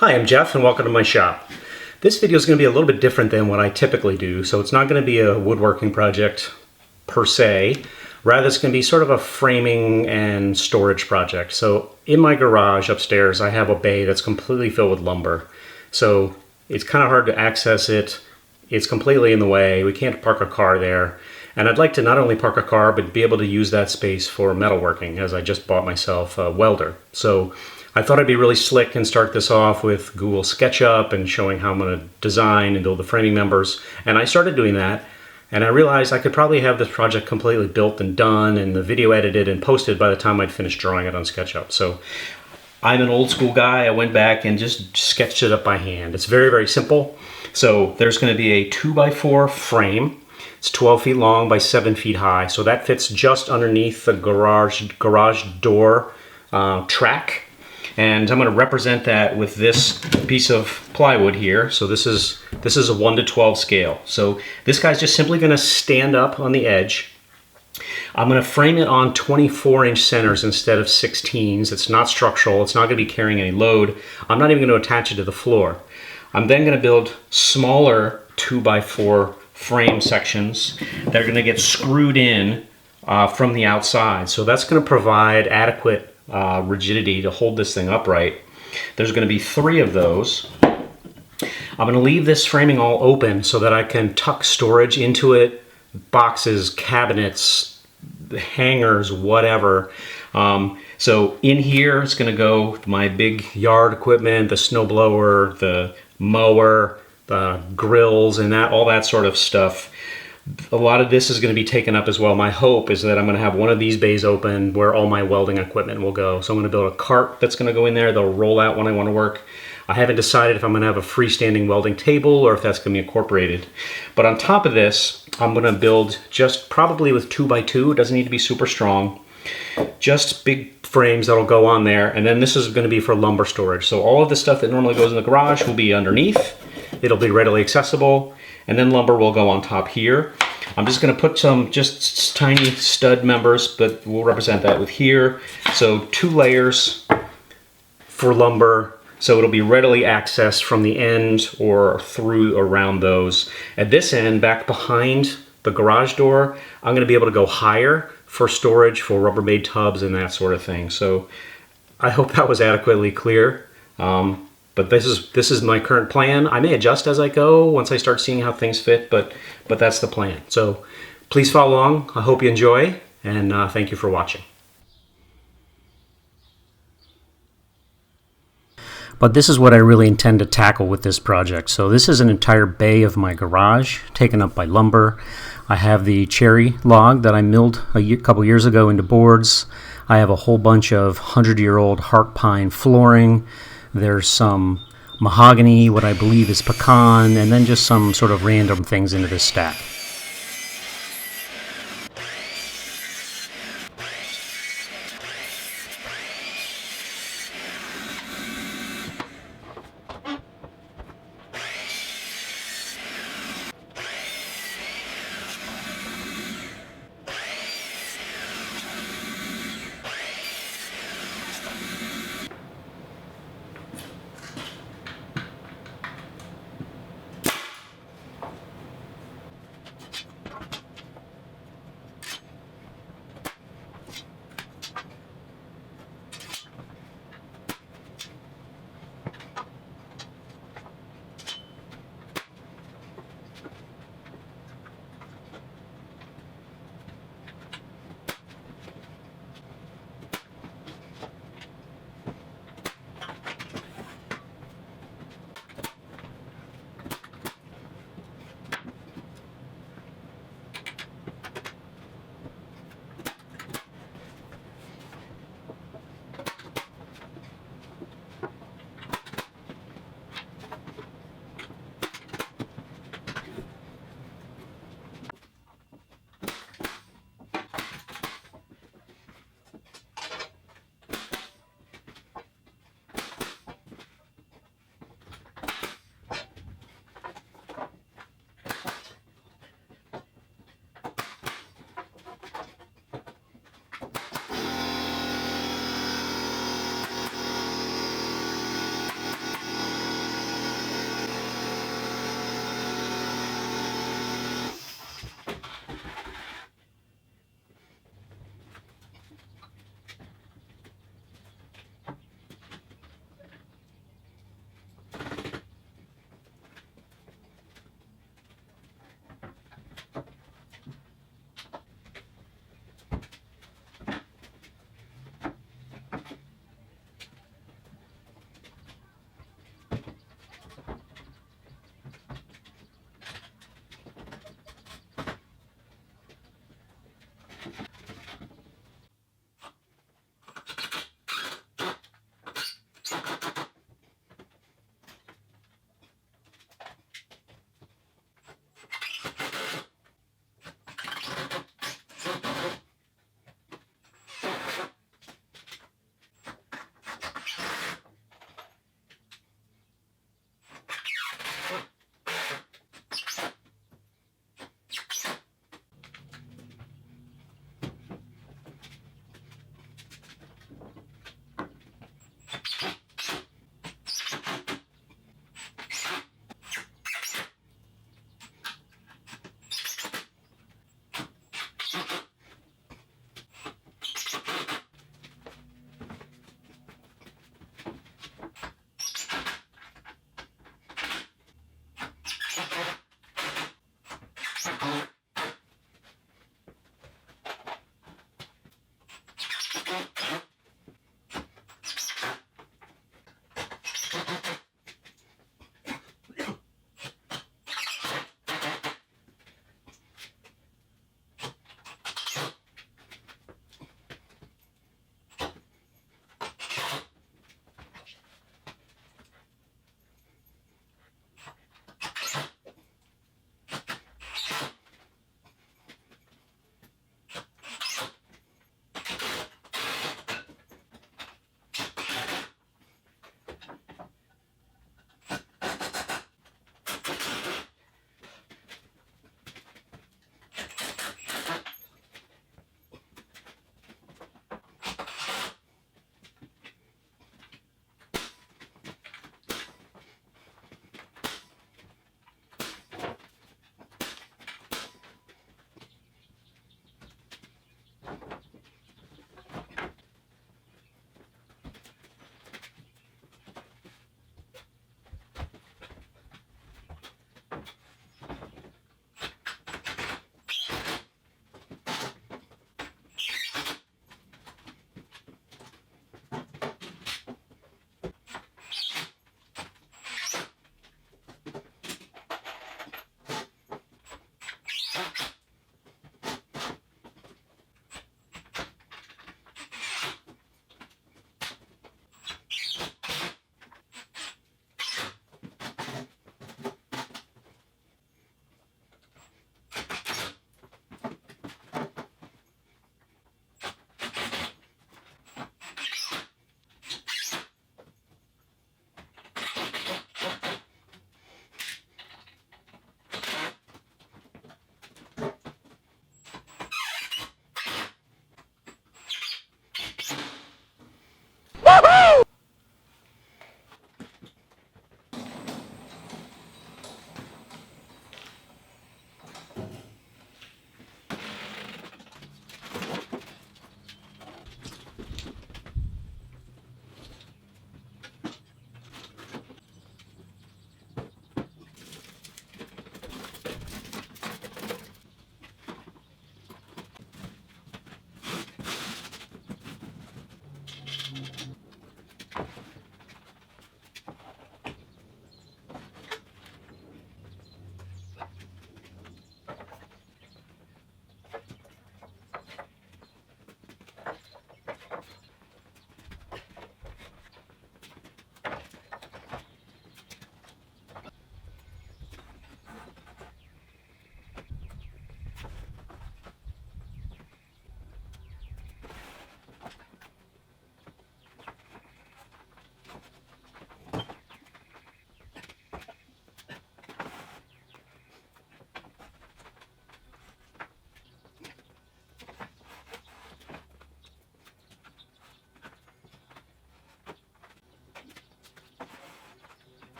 Hi, I'm Jeff and welcome to my shop. This video is going to be a little bit different than what I typically do, so it's not going to be a woodworking project per se. Rather, it's going to be sort of a framing and storage project. So in my garage upstairs, I have a bay that's completely filled with lumber. So it's kind of hard to access it. It's completely in the way. We can't park a car there. And I'd like to not only park a car, but be able to use that space for metalworking, as I just bought myself a welder. So I thought I'd be really slick and start this off with Google SketchUp and showing how I'm going to design and build the framing members. And I started doing that, and I realized I could probably have this project completely built and done and the video edited and posted by the time I'd finished drawing it on SketchUp. So I'm an old school guy. I went back and just sketched it up by hand. It's very, very simple. So there's going to be a 2x4 frame. It's 12 feet long by 7 feet high. So that fits just underneath the garage door track. And I'm going to represent that with this piece of plywood here. So this is a 1:12 scale. So this guy's just simply going to stand up on the edge. I'm going to frame it on 24-inch centers instead of 16s. It's not structural. It's not going to be carrying any load. I'm not even going to attach it to the floor. I'm then going to build smaller 2x4 frame sections that are going to get screwed in from the outside. So that's going to provide adequate rigidity to hold this thing upright. There's going to be 3 of those. I'm going to leave this framing all open so that I can tuck storage into it, boxes, cabinets, hangers, whatever. So in here it's going to go my big yard equipment, the snowblower, the mower, the grills, and all that sort of stuff. A lot of this is going to be taken up as well. My hope is that I'm going to have one of these bays open where all my welding equipment will go. So I'm going to build a cart that's going to go in there. They'll roll out when I want to work. I haven't decided if I'm going to have a freestanding welding table or if that's going to be incorporated. But on top of this, I'm going to build just probably with 2x2. It doesn't need to be super strong. Just big frames that'll go on there. And then this is going to be for lumber storage. So all of the stuff that normally goes in the garage will be underneath. It'll be readily accessible. And then lumber will go on top here. I'm just going to put some just tiny stud members, but we'll represent that with here. So 2 layers for lumber, so it'll be readily accessed from the end or through around those. At this end, back behind the garage door, I'm going to be able to go higher for storage for Rubbermaid tubs and that sort of thing. So I hope that was adequately clear. But this is my current plan. I may adjust as I go once I start seeing how things fit, but that's the plan. So please follow along. I hope you enjoy, and thank you for watching. But this is what I really intend to tackle with this project. So this is an entire bay of my garage taken up by lumber. I have the cherry log that I milled a couple years ago into boards. I have a whole bunch of 100-year-old heart pine flooring. There's some mahogany, what I believe is pecan, and then just some sort of random things into this stack.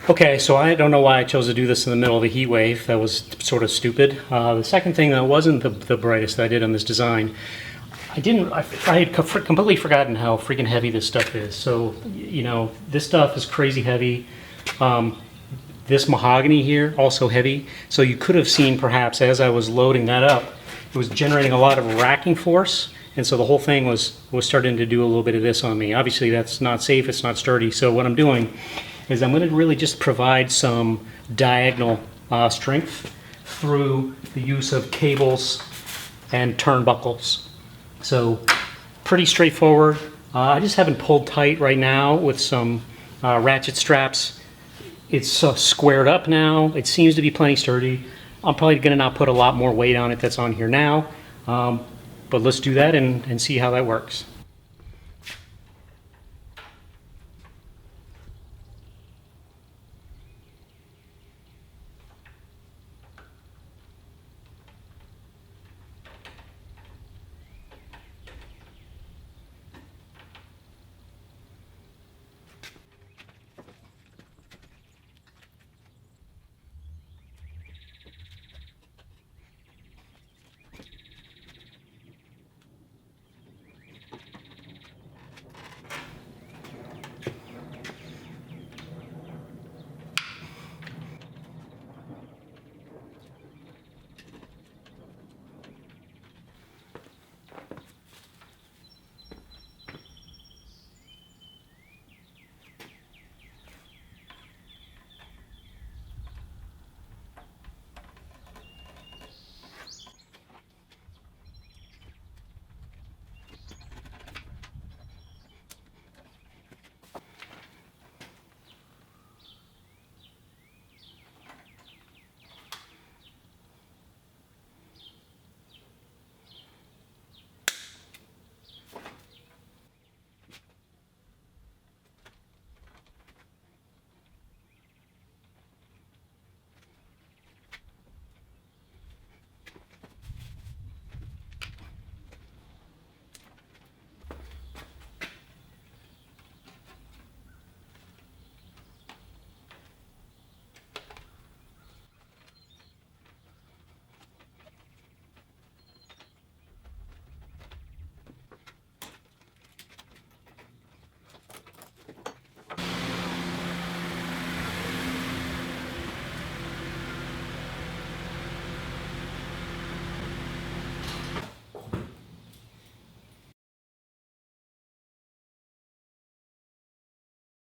Okay, so I don't know why I chose to do this in the middle of a heat wave. That was sort of stupid. The second thing that wasn't the brightest that I did on this design, I had completely forgotten how freaking heavy this stuff is. So, you know, this stuff is crazy heavy. This mahogany here, also heavy. So you could have seen perhaps as I was loading that up, it was generating a lot of racking force. And so the whole thing was starting to do a little bit of this on me. Obviously that's not safe, it's not sturdy. So what I'm doing is I'm going to really just provide some diagonal strength through the use of cables and turnbuckles. So pretty straightforward. I just haven't pulled tight right now with some ratchet straps. It's squared up now. It seems to be plenty sturdy. I'm probably going to not put a lot more weight on it that's on here now. But let's do that and see how that works.